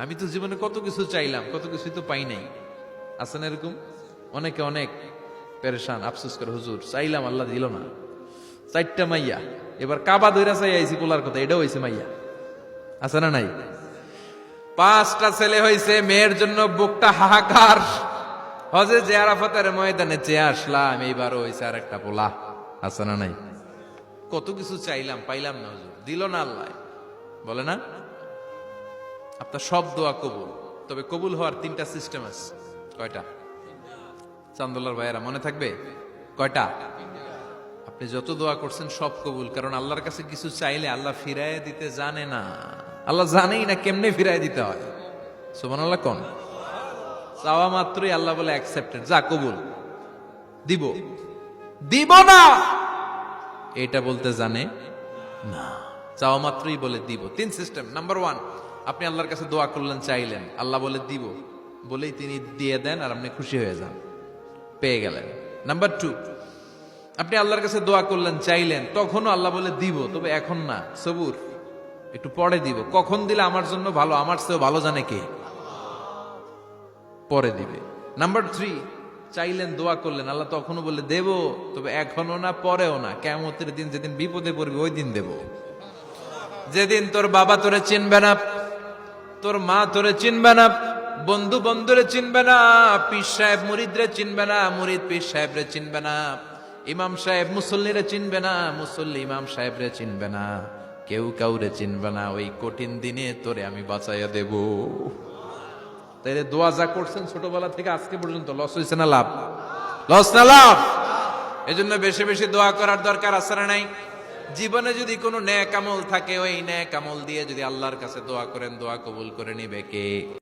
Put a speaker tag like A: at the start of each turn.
A: আমি তো জীবনে কত কিছু চাইলাম, কত কিছু তো পাই নাই। আছেন এরকম অনেকে, অনেক পেরেশান, আফসোস করে, হুজুর চাইলাম আল্লাহ দিল না। 4টা মাইয়া, এবার কাবা ধইরা চাই আইছি পোলার কথা, এটাও হয়েছে মাইয়া। আছে না নাই? 5টা ছেলে হয়েছে, মেয়ের জন্য বুকটা হাহাকার। হজে যে আরাফাতের ময়দানে চেয়ে আসলাম, এইবারও হয়েছে আর একটা পোলা। আছে না নাই? কত কিছু চাইলাম, পাইলাম না হুজুর, দিল না আল্লাহ। বলে না আপনার সব দোয়া কবুল, তবে কবুল হওয়ার 3টা সিস্টেম আছে। কয়টা? চান্দুল্লার ভাইয়েরা মনে থাকবে কয়টা? আপনি যত দোয়া করছেন সব কবুল, কারণ আল্লাহর কাছে কিছু চাইলে আল্লাহ ফিরায় দিতে জানে না। আল্লাহ জানেই না কেমনে ফিরায় দিতে হয়। সুবহানাল্লাহ কোন? চাওয়া মাত্রই আল্লাহ বলে অ্যাকসেপ্টেড, যা কবুল, দিব দিব না এটা বলতে জানে না, চাওয়া মাত্রই বলে দিব। 3 সিস্টেম। নাম্বার 1, আপনি আল্লাহর কাছে দোয়া করলেন, চাইলেন, আল্লাহ বলে দিব, বলেই তিনি দিয়ে দেন আর আপনি খুশি হয়ে যান, পেয়ে গেলেন। নাম্বার 2, আপনি আল্লাহর কাছে দোয়া করলেন, চাইলেন, তখনও আল্লাহ বলে দিব, তবে এখন না, সবুর, একটু পরে দিব। কখন দিলে আমার জন্য ভালো, আমার চেয়েও ভালো জানে কে, পরে দিবে। নাম্বার 3, চাইলেন, দোয়া করলেন, আল্লাহ তখনও বলে দেব, তবে এখনো না, পরেও না, কিয়ামতের দিন যেদিন বিপদে পড়বে ওই দিন দেব। যেদিন তোর বাবা তোরে চিনবে না, তোর মা তোরে চিনবে না, বন্ধু বন্ধুরে চিনবে না, পীর সাহেব মুরিদরে চিনবে না, মুরিদ পীর সাহেবরে চিনবে না, ইমাম সাহেব মুসল্লিরে চিনবে না, মুসল্লি ইমাম সাহেবরে চিনবে না, কেউ কাউরে চিনবে না। ওই কঠিন দিনে তোরে আমি বাঁচাইয়া দেব। তাইলে দোয়া যা করছেন ছোটবেলা থেকে আজকে পর্যন্ত, লস হয়েছে না লাভ? লস না লাভ? এজন্য বেশি বেশি দোয়া করার দরকার আছে না নাই? জীবনে যদি কোনো নেক আমল থাকে, ওই নেক আমল দিয়ে যদি আল্লাহর কাছে দোয়া করেন, দোয়া কবুল করে নিবে কে?